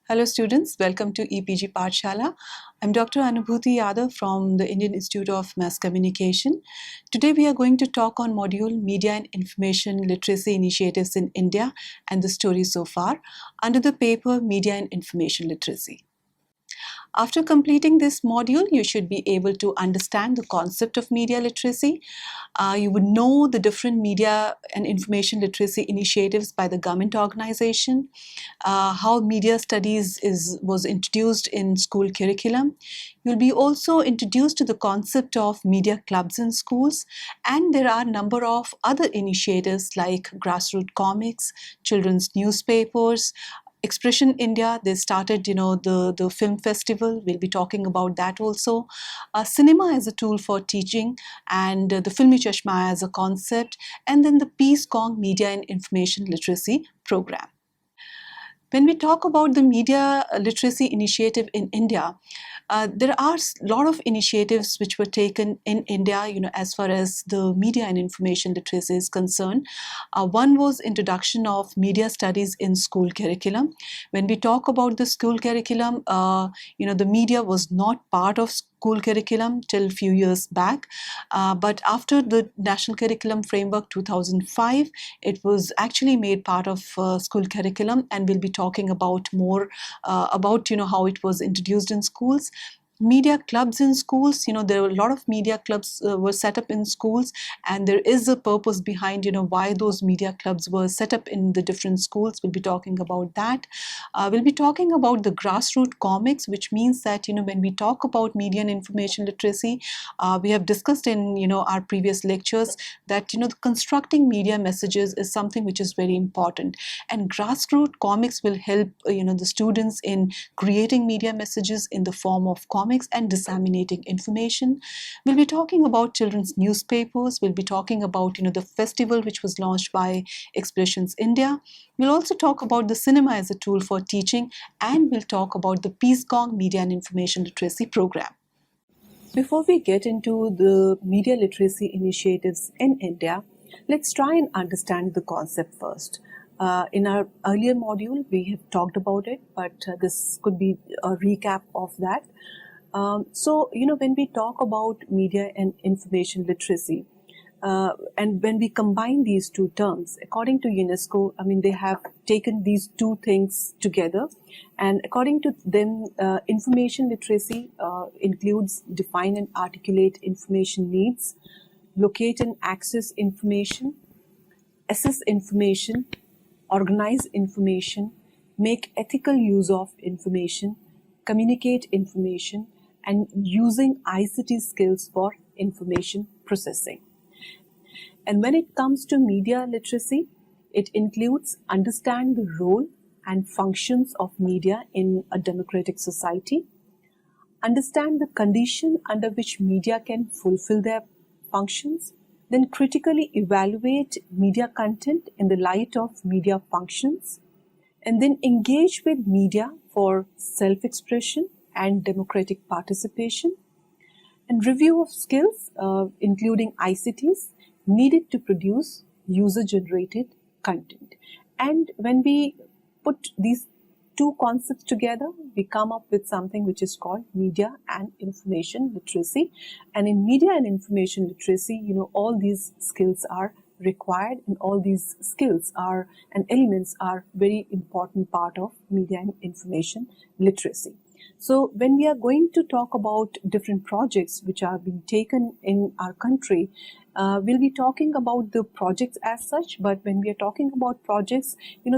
Hello students, welcome to EPG Pathshala. I'm Dr. Anubhuti Yadav from the Indian Institute of Mass Communication. Today we are going to talk on module Media and Information Literacy Initiatives in India and the story so far under the paper Media and Information Literacy. After completing this module, you should be able to understand the concept of media literacy. You would know the different media and information literacy initiatives by the government organization, how media studies was introduced in school curriculum. You'll be also introduced to the concept of media clubs in schools, and there are a number of other initiatives like grassroots comics, children's newspapers, Expression India. They started, the film festival. We'll be talking about that also. Cinema as a tool for teaching, and the Filmi Chashma as a concept, and then the Peace Kong Media and Information Literacy Program. When we talk about the media literacy initiative in India, there are a lot of initiatives which were taken in India, as far as the media and information literacy is concerned. One was introduction of media studies in school curriculum. When we talk about the school curriculum, the media was not part of school curriculum till a few years back. But after the National Curriculum Framework 2005, it was actually made part of school curriculum, and we'll be talking about more about how it was introduced in schools. Media clubs in schools, there were a lot of media clubs were set up in schools, and there is a purpose behind why those media clubs were set up in the different schools. We'll be talking about that. We'll be talking about the grassroots comics, which means that when we talk about media and information literacy, we have discussed in our previous lectures that constructing media messages is something which is very important, and grassroots comics will help the students in creating media messages in the form of comics and disseminating information. We'll be talking about children's newspapers. We'll be talking about the festival which was launched by Expressions India. We'll also talk about the cinema as a tool for teaching, and we'll talk about the Peace Kong Media and Information Literacy Program. Before we get into the media literacy initiatives in India, let's try and understand the concept first. In our earlier module, we have talked about it, but this could be a recap of that. So, when we talk about media and information literacy, and when we combine these two terms, according to UNESCO, they have taken these two things together. And according to them, information literacy includes define and articulate information needs, locate and access information, assess information, organize information, make ethical use of information, communicate information, and using ICT skills for information processing. And when it comes to media literacy, it includes understand the role and functions of media in a democratic society, understand the condition under which media can fulfill their functions, then critically evaluate media content in the light of media functions, and then engage with media for self-expression and democratic participation, and review of skills, including ICTs, needed to produce user-generated content. And when we put these two concepts together, we come up with something which is called media and information literacy. And in media and information literacy, all these skills are required, and all these skills are and elements are very important part of media and information literacy. So when we are going to talk about different projects which are being taken in our country, we'll be talking about the projects as such, but when we are talking about projects,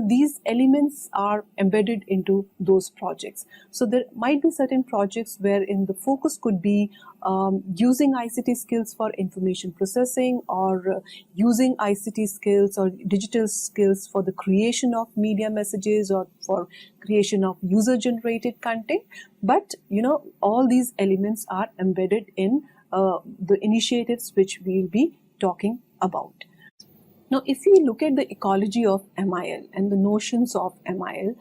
these elements are embedded into those projects. So there might be certain projects wherein the focus could be using ICT skills for information processing, or using ICT skills or digital skills for the creation of media messages or for creation of user-generated content. But, all these elements are embedded in the initiatives which we'll be talking about. Now, if we look at the ecology of MIL and the notions of MIL,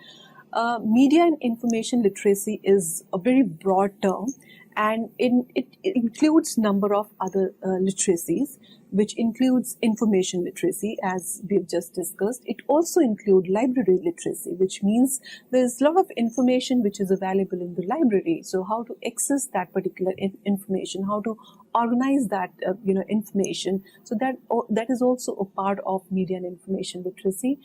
media and information literacy is a very broad term, and it includes number of other literacies. which includes information literacy, as we've just discussed. It also includes library literacy, which means there's a lot of information which is available in the library. So how to access that particular information, how to organize that information. So that is also a part of media and information literacy.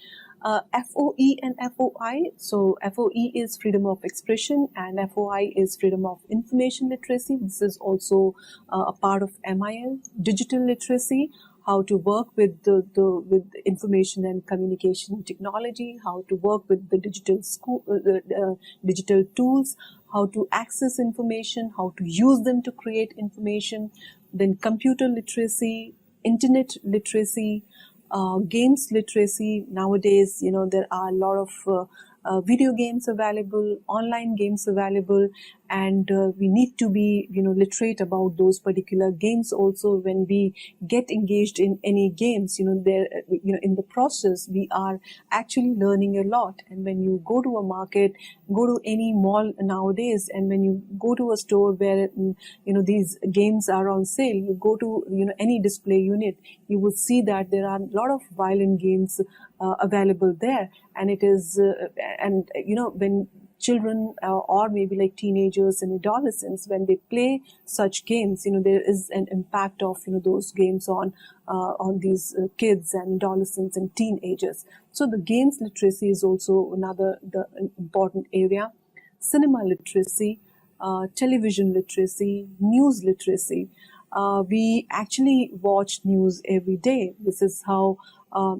FOE and FOI. So FOE is freedom of expression and FOI is freedom of information literacy. This is also a part of MIL. Digital literacy, how to work with with information and communication technology, how to work with the digital tools, how to access information, how to use them to create information. Then computer literacy, internet literacy, games literacy. Nowadays, there are a lot of video games available, online games available, and we need to be literate about those particular games also. When we get engaged in any games, there in the process we are actually learning a lot. And when you go to a market, go to any mall nowadays, and when you go to a store where these games are on sale, you go to any display unit, you will see that there are a lot of violent games available there. And it is when children or maybe like teenagers and adolescents, when they play such games, there is an impact of those games on these kids and adolescents and teenagers. So the games literacy is also another important area. Cinema literacy, television literacy, news literacy. We actually watch news every day. This is how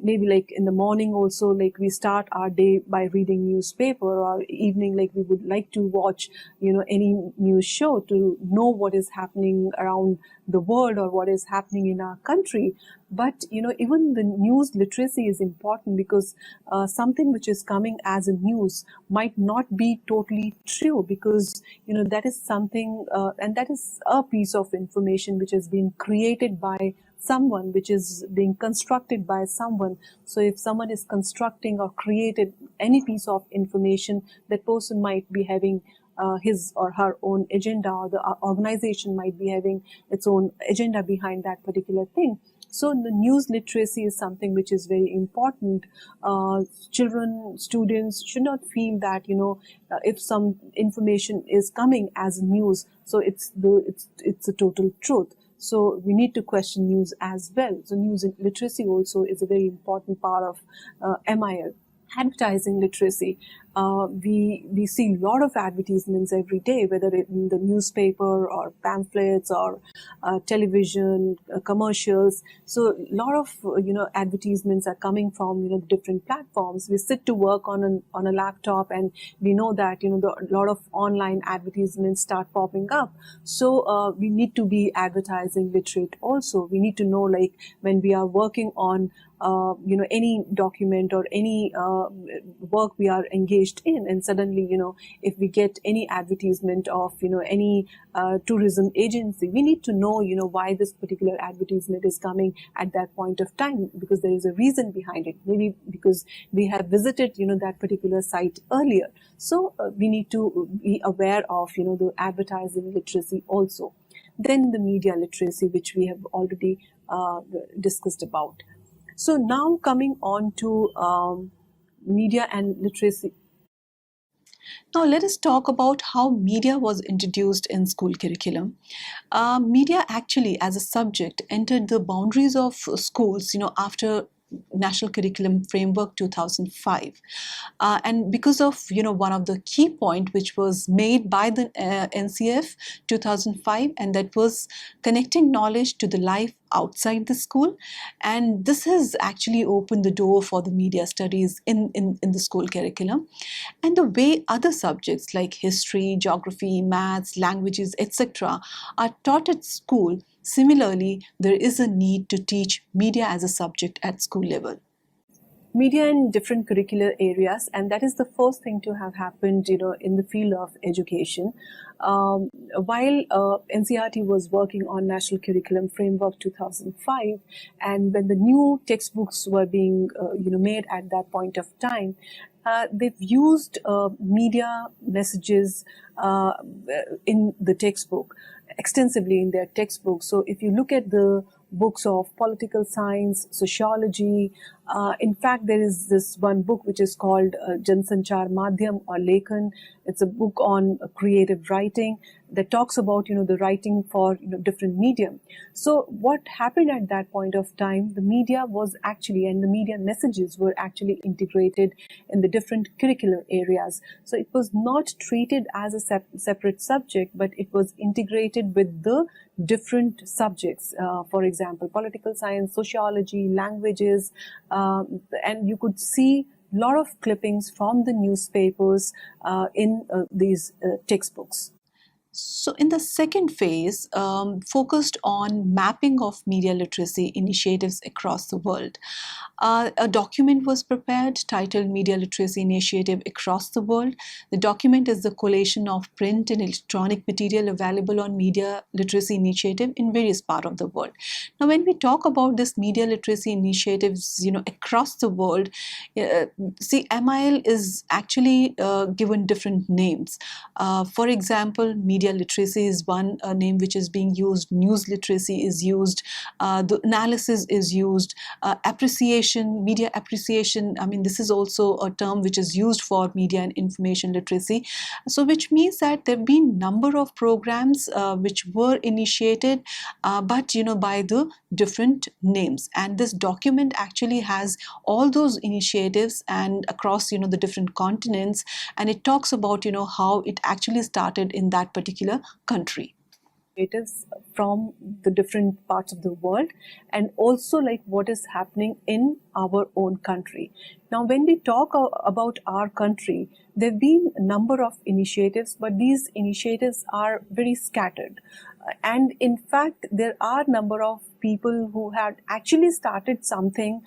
maybe like in the morning also, like we start our day by reading newspaper, or evening like we would like to watch any news show to know what is happening around the world or what is happening in our country. But even the news literacy is important, because something which is coming as a news might not be totally true, because that is something and that is a piece of information which has been created by someone, which is being constructed by someone. So if someone is constructing or created any piece of information, that person might be having his or her own agenda, or the organization might be having its own agenda behind that particular thing. So the news literacy is something which is very important. Children, students should not feel that if some information is coming as news, so it's a total truth. So we need to question news as well. So news literacy also is a very important part of MIL. Advertising literacy. We see a lot of advertisements every day, whether in the newspaper or pamphlets or television commercials. So a lot of advertisements are coming from different platforms. We sit to work on a laptop, and we know that a lot of online advertisements start popping up. So we need to be advertising literate also. We need to know, like when we are working on any document or any work we are engaged in, and suddenly if we get any advertisement of any tourism agency, we need to know why this particular advertisement is coming at that point of time, because there is a reason behind it. Maybe because we have visited that particular site earlier. So we need to be aware of the advertising literacy also. Then the media literacy, which we have already discussed about. So now coming on to media and literacy. Now let us talk about how media was introduced in school curriculum. Media actually as a subject entered the boundaries of schools, after National Curriculum Framework 2005, and because of one of the key point which was made by the NCF 2005, and that was connecting knowledge to the life outside the school. And this has actually opened the door for the media studies in the school curriculum. And the way other subjects like history, geography, maths, languages, etc. are taught at school, similarly, there is a need to teach media as a subject at school level. Media in different curricular areas, and that is the first thing to have happened in the field of education. While NCERT was working on National Curriculum Framework 2005, and when the new textbooks were being made at that point of time, they've used media messages in the textbook, extensively in their textbook. So if you look at the books of political science, sociology. In fact, there is this one book which is called Jansanchar Madhyam or Lekhan. It's a book on creative writing that talks about the writing for different medium. So what happened at that point of time, the media was actually, and the media messages were actually integrated in the different curricular areas. So it was not treated as a separate subject, but it was integrated with the different subjects. For example, political science, sociology, languages, and you could see a lot of clippings from the newspapers in these textbooks. So, in the second phase, focused on mapping of media literacy initiatives across the world. A document was prepared titled Media Literacy Initiative Across the World. The document is the collation of print and electronic material available on media literacy initiative in various parts of the world. Now, when we talk about this media literacy initiatives, across the world, see, MIL is actually given different names. For example, media literacy is one name which is being used. News literacy is used. The analysis is used. Appreciation, media appreciation. I mean, this is also a term which is used for media and information literacy. So, which means that there have been number of programs which were initiated, but by the different names. And this document actually has all those initiatives and across the different continents, and it talks about how it actually started in that particular country. Initiatives from the different parts of the world, and also like what is happening in our own country. Now, when we talk about our country, there have been a number of initiatives, but these initiatives are very scattered. And in fact, there are a number of people who had actually started something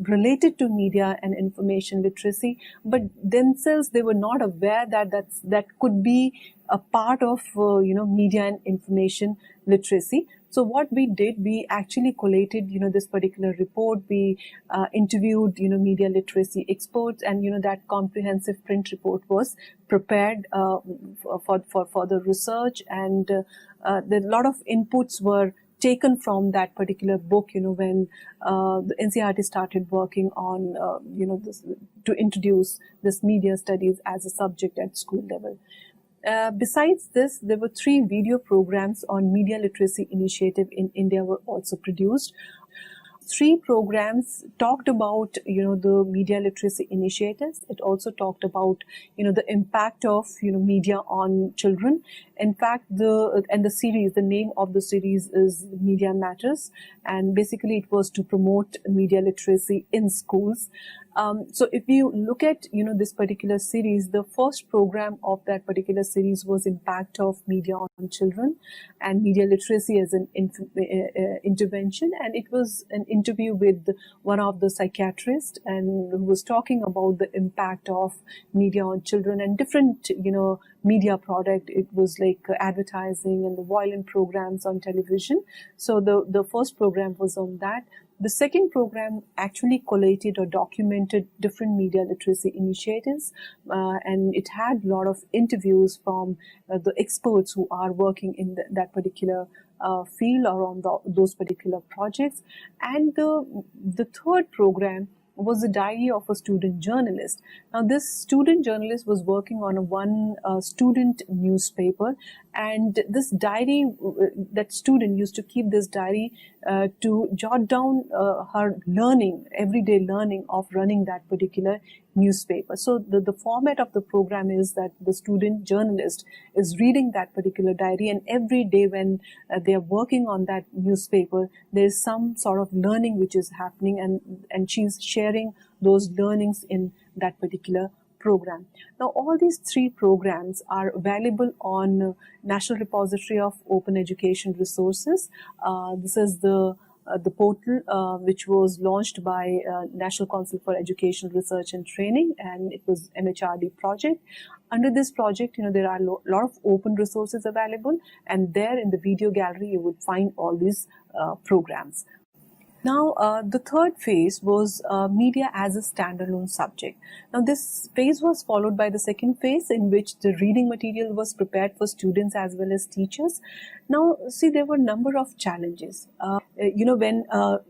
related to media and information literacy, but themselves they were not aware that that could be a part of media and information literacy. So what we did, we actually collated this particular report. We interviewed media literacy experts, and that comprehensive print report was prepared for the research, and a lot of inputs were taken from that particular book, when the NCERT started working on, this, to introduce this media studies as a subject at school level. Besides this, there were 3 video programs on media literacy initiative in India were also produced. 3 programs talked about the media literacy initiatives. It also talked about the impact of media on children. In fact, the name of the series is Media Matters, and basically it was to promote media literacy in schools. So if you look at this particular series, the first program of that particular series was Impact of Media on Children and Media Literacy as an intervention, and it was an interview with one of the psychiatrists, and who was talking about the impact of media on children and different media product. It was like advertising and the violent programs on television. So the first program was on that. The second program actually collated or documented different media literacy initiatives, and it had a lot of interviews from the experts who are working in that particular field or on those particular projects. And the third program was the diary of a student journalist. Now, this student journalist was working on one student newspaper, and this diary, that student used to keep this diary to jot down her learning, everyday learning of running that particular newspaper. So the format of the program is that the student journalist is reading that particular diary, and every day when they are working on that newspaper, there is some sort of learning which is happening, and she's sharing those learnings in that particular program. Now, all these 3 programs are available on National Repository of Open Education Resources. This is the portal which was launched by National Council for Education Research and Training, and it was MHRD project. Under this project, there are a lot of open resources available, and there in the video gallery you would find all these programs. Now, the third phase was media as a standalone subject. Now, this phase was followed by the second phase, in which the reading material was prepared for students as well as teachers. Now, see, there were a number of challenges. When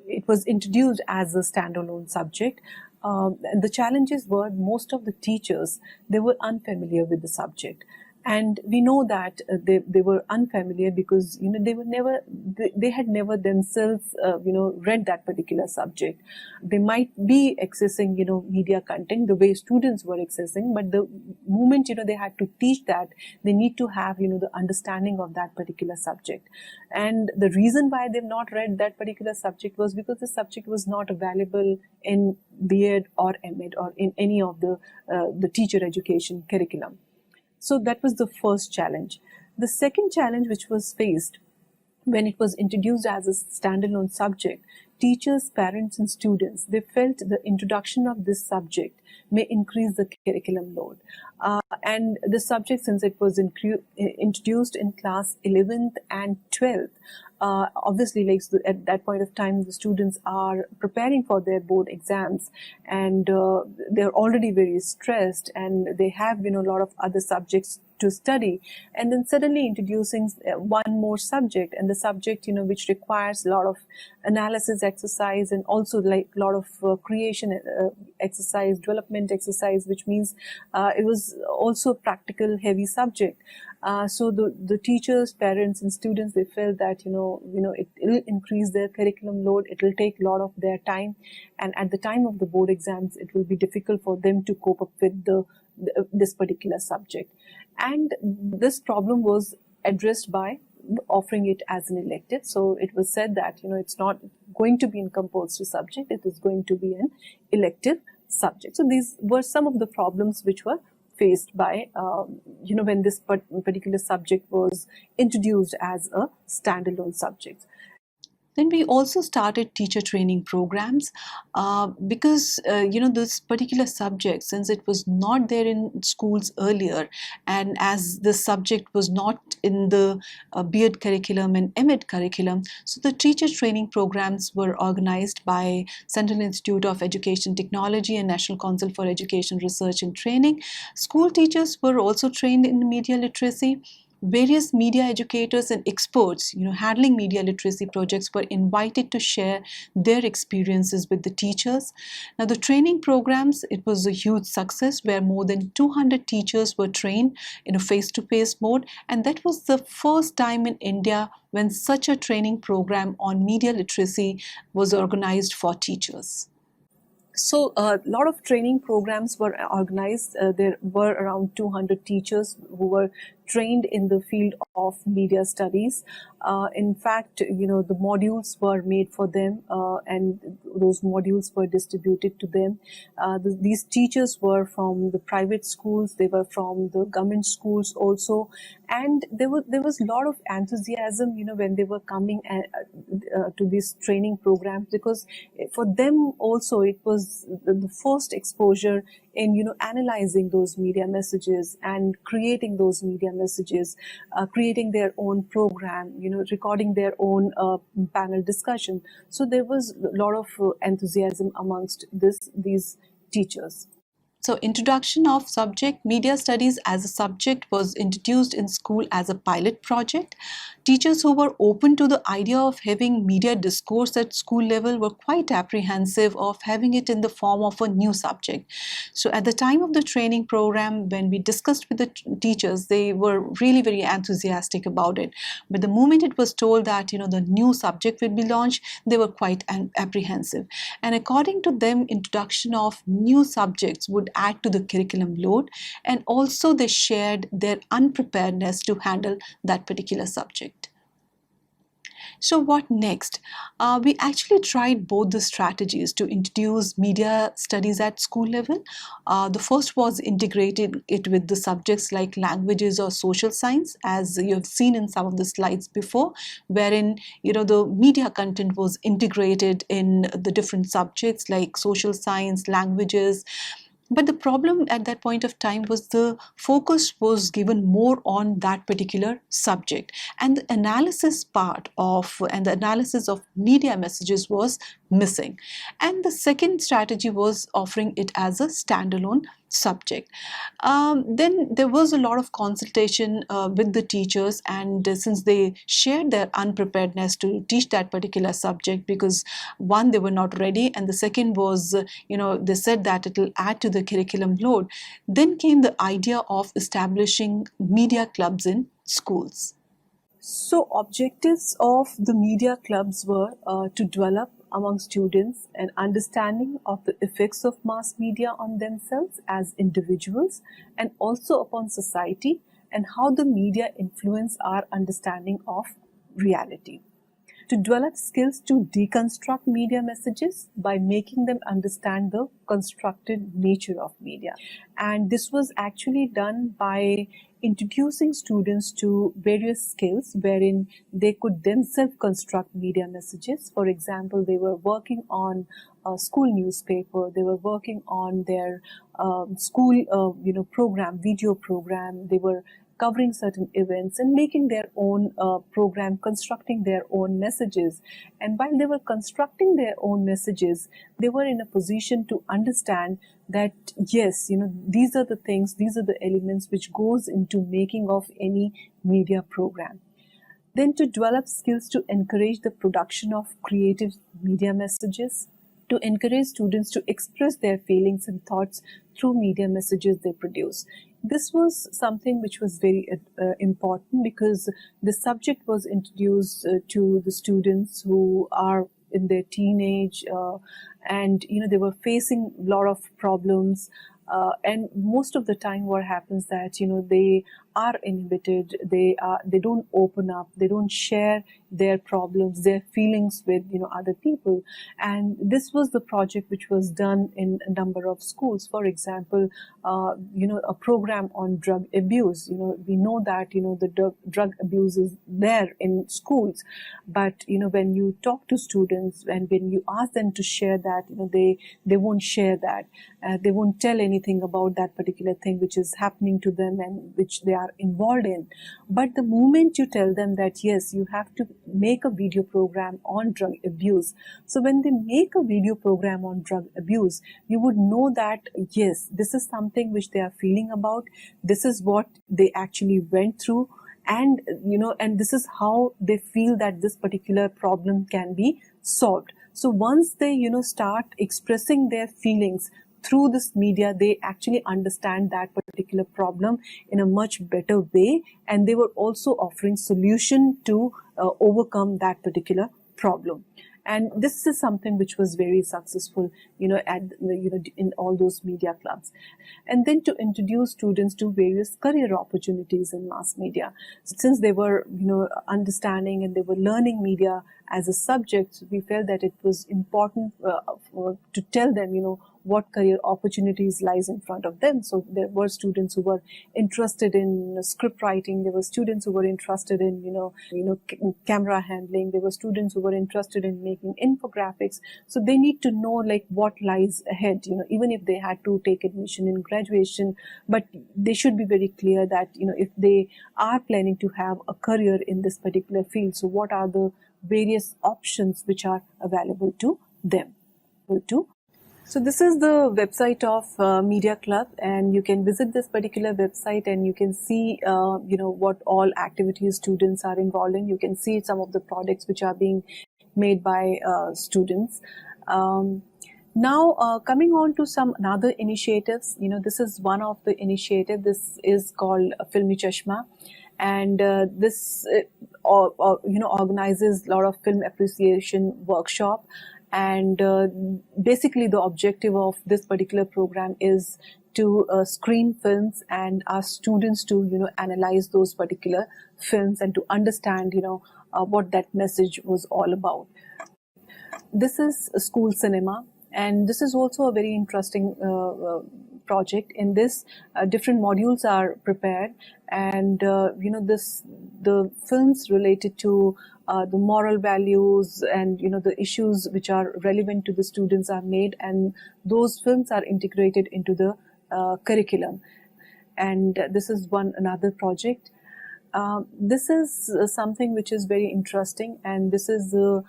it was introduced as a standalone subject, the challenges were most of the teachers, they were unfamiliar with the subject, and we know that they were unfamiliar because they were never they had never themselves read that particular subject. They might be accessing media content the way students were accessing, but the moment they had to teach that, they need to have the understanding of that particular subject. And the reason why they've not read that particular subject was because the subject was not available in B.Ed or M.Ed or in any of the teacher education curriculum. So that was the first challenge. The second challenge which was faced when it was introduced as a standalone subject, teachers, parents, and students, they felt the introduction of this subject may increase the curriculum load. And the subject, since it was introduced in class 11th and 12th, obviously, like at that point of time, the students are preparing for their board exams, and they're already very stressed, and they have a lot of other subjects to study, and then suddenly introducing one more subject, and the subject which requires a lot of analysis exercise, and also like a lot of creation exercise, development exercise, which means it was also a practical heavy subject. So the teachers, parents, and students, they felt that it will increase their curriculum load. It will take a lot of their time, and at the time of the board exams, it will be difficult for them to cope up with this particular subject. And this problem was addressed by offering it as an elective. So it was said that it's not going to be a compulsory subject; it is going to be an elective subject. So these were some of the problems which were faced by when this particular subject was introduced as a standalone subject. Then we also started teacher training programs because this particular subject, since it was not there in schools earlier, and as the subject was not in the B.Ed curriculum and M.Ed curriculum, so the teacher training programs were organized by Central Institute of Education Technology and National Council for Education Research and Training. School teachers were also trained in media literacy. Various media educators and experts handling media literacy projects were invited to share their experiences with the teachers. Now the training programs, it was a huge success where more than 200 teachers were trained in a face-to-face mode, and that was the first time in India when such a training program on media literacy was organized for teachers. So a lot of training programs were organized. There were around 200 teachers who were trained in the field of media studies. In fact, the modules were made for them, and those modules were distributed to them. These teachers were from the private schools, they were from the government schools also, and there was a lot of enthusiasm, when they were coming to these training programs, because for them also it was the first exposure in analyzing those media messages and creating those media messages, creating their own program, recording their own panel discussion. So there was a lot of enthusiasm amongst these teachers. So introduction of subject media studies as a subject was introduced in school as a pilot project. Teachers who were open to the idea of having media discourse at school level were quite apprehensive of having it in the form of a new subject. So at the time of the training program, when we discussed with the teachers, they were really very enthusiastic about it. But the moment it was told that the new subject will be launched, they were quite apprehensive. And according to them, introduction of new subjects would add to the curriculum load, and also they shared their unpreparedness to handle that particular subject. So what next? We actually tried both the strategies to introduce media studies at school level. The first was integrated it with the subjects like languages or social science, as you have seen in some of the slides before, wherein the media content was integrated in the different subjects like social science, languages, But the problem at that point of time was the focus was given more on that particular subject, and the analysis part of and the analysis of media messages was missing. And the second strategy was offering it as a standalone subject. Then there was a lot of consultation with the teachers, and since they shared their unpreparedness to teach that particular subject, because one, they were not ready, and the second was, they said that it will add to the curriculum load, then came the idea of establishing media clubs in schools. So, objectives of the media clubs were to develop among students an understanding of the effects of mass media on themselves as individuals and also upon society, and how the media influence our understanding of reality. To develop skills to deconstruct media messages by making them understand the constructed nature of media. And this was actually done by introducing students to various skills wherein they could themselves construct media messages. For example, they were working on a school newspaper, they were working on their school program, video program, they were covering certain events and making their own program, constructing their own messages. And while they were constructing their own messages, they were in a position to understand that yes, these are the things, these are the elements which goes into making of any media program. Then to develop skills to encourage the production of creative media messages, to encourage students to express their feelings and thoughts through media messages they produce. This was something which was very important because the subject was introduced to the students who are in their teenage and they were facing a lot of problems. And most of the time what happens that they are inhibited, they don't open up, they don't share their problems, their feelings with other people. And this was the project which was done in a number of schools. For example, a program on drug abuse. We know that the drug abuse is there in schools, but when you talk to students and when you ask them to share that, they won't share that. They won't tell anything about that particular thing which is happening to them and which they are involved in. But the moment you tell them that yes, you have to make a video program on drug abuse, so when they make a video program on drug abuse, you would know that yes, this is something which they are feeling about, this is what they actually went through, and and this is how they feel that this particular problem can be solved. So once they start expressing their feelings through this media, they actually understand that particular problem in a much better way, and they were also offering solution to overcome that particular problem. And this is something which was very successful, in all those media clubs. And then to introduce students to various career opportunities in mass media. Since they were, understanding and they were learning media as a subject, we felt that it was important to tell them, what career opportunities lies in front of them. So there were students who were interested in script writing. There were students who were interested in, camera handling. There were students who were interested in making infographics. So they need to know like what lies ahead, even if they had to take admission in graduation, but they should be very clear that, if they are planning to have a career in this particular field, so what are the various options which are available to them. So this is the website of Media Club, and you can visit this particular website and you can see, what all activities students are involved in. You can see some of the products which are being made by students. Now, coming on to some other initiatives, this is one of the initiatives. This is called Filmi Chashma, and this organizes a lot of film appreciation workshop. And basically the objective of this particular program is to screen films and ask students to analyze those particular films and to understand what that message was all about. This is a school cinema, and this is also a very interesting project. In this, different modules are prepared, and the films related to the moral values and the issues which are relevant to the students are made, and those films are integrated into the curriculum. And this is another project. This is something which is very interesting, and this is the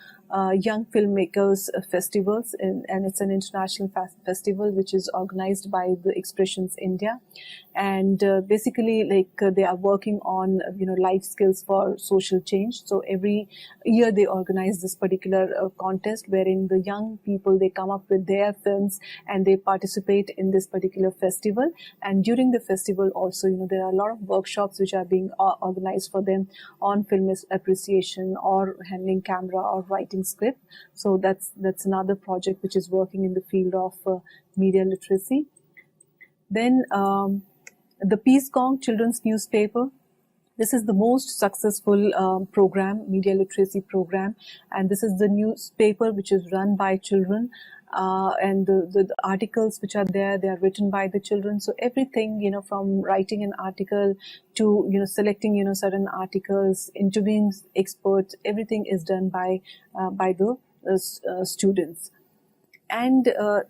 Young Filmmakers Festivals, and it's an international festival which is organized by the Expressions India. And basically, they are working on life skills for social change. So every year they organize this particular contest wherein the young people, they come up with their films and they participate in this particular festival. And during the festival also, there are a lot of workshops which are being organized for them on film appreciation or handling camera or writing script. So that's another project which is working in the field of media literacy. Then the Peace Gong Children's Newspaper. This is the most successful program, media literacy program, and this is the newspaper which is run by children. And the articles which are there, they are written by the children. So everything, from writing an article to selecting certain articles, interviewing experts, everything is done by the students. And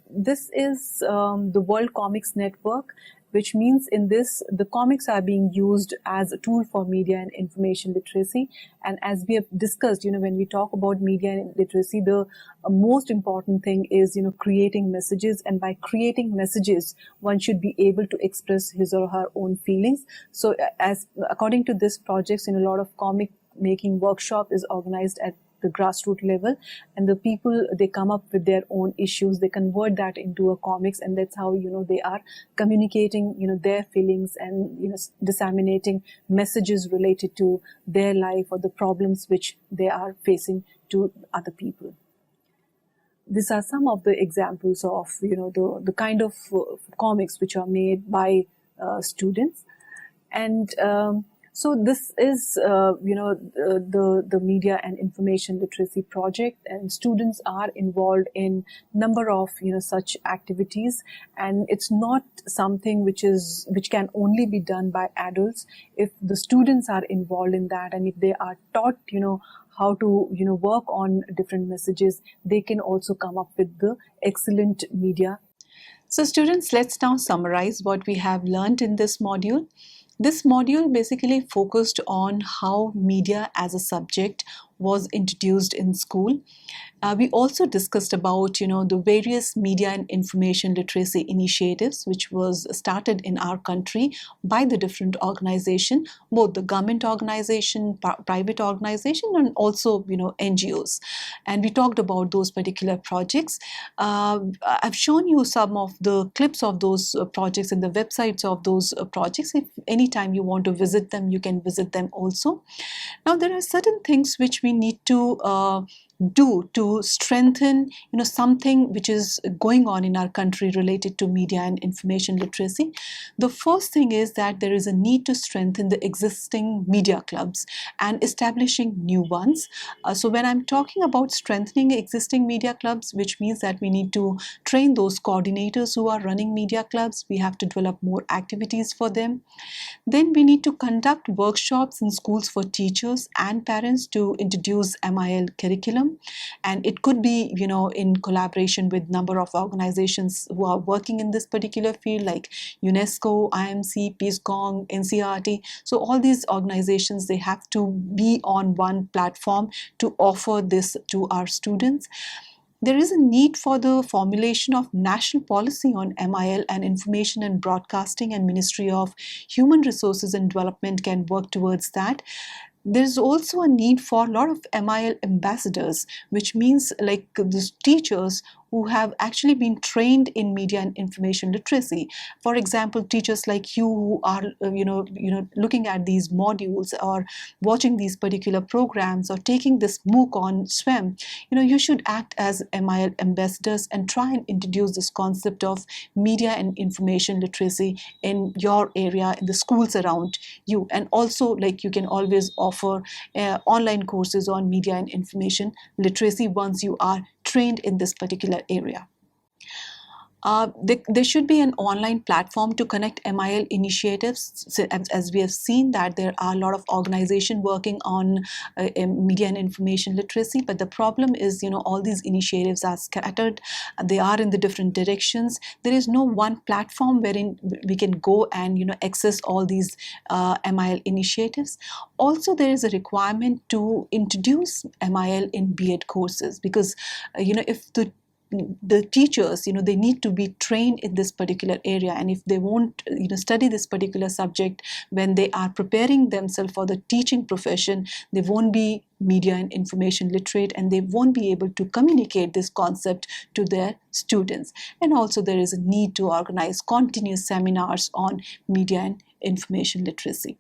this is the World Comics Network, which means in this, the comics are being used as a tool for media and information literacy. And as we have discussed, when we talk about media and literacy, the most important thing is, creating messages. And by creating messages, one should be able to express his or her own feelings. So according to this project, a lot of comic making workshop is organized at the grassroots level, and the people, they come up with their own issues, they convert that into a comics, and that's how they are communicating their feelings and disseminating messages related to their life or the problems which they are facing to other people. These are some of the examples of the kind of comics which are made by students. And so this is, the media and information literacy project, and students are involved in number of such activities, and it's not something which can only be done by adults. If the students are involved in that, and if they are taught how to work on different messages, they can also come up with the excellent media. So students, let's now summarize what we have learned in this module. This module basically focused on how media as a subject was introduced in school. We also discussed about the various media and information literacy initiatives which was started in our country by the different organization, both the government organization, private organization, and also NGOs. And we talked about those particular projects. I've shown you some of the clips of those projects and the websites of those projects. If anytime you want to visit them, you can visit them also. Now there are certain things which we need to do to strengthen something which is going on in our country related to media and information literacy. The first thing is that there is a need to strengthen the existing media clubs and establishing new ones. So when I'm talking about strengthening existing media clubs, which means that we need to train those coordinators who are running media clubs, we have to develop more activities for them. Then we need to conduct workshops in schools for teachers and parents to introduce MIL curriculum, and it could be in collaboration with number of organizations who are working in this particular field, like UNESCO, IMC, Peace Gong, NCERT. So all these organizations, they have to be on one platform to offer this to our students. There is a need for the formulation of national policy on MIL, and Information and Broadcasting and Ministry of Human Resources and Development can work towards that. There's also a need for a lot of MIL ambassadors, which means like these teachers who have actually been trained in media and information literacy. For example, teachers like you who are looking at these modules or watching these particular programs or taking this MOOC on SWAYAM, you should act as MIL ambassadors and try and introduce this concept of media and information literacy in your area, in the schools around you. And also, like, you can always offer online courses on media and information literacy once you are trained in this particular area. There should be an online platform to connect MIL initiatives. So, as we have seen that there are a lot of organizations working on media and information literacy, but the problem is, all these initiatives are scattered. They are in the different directions. There is no one platform wherein we can go and access all these MIL initiatives. Also, there is a requirement to introduce MIL in B.Ed courses, because if the teachers, they need to be trained in this particular area, and if they won't study this particular subject when they are preparing themselves for the teaching profession, they won't be media and information literate, and they won't be able to communicate this concept to their students. And also there is a need to organize continuous seminars on media and information literacy.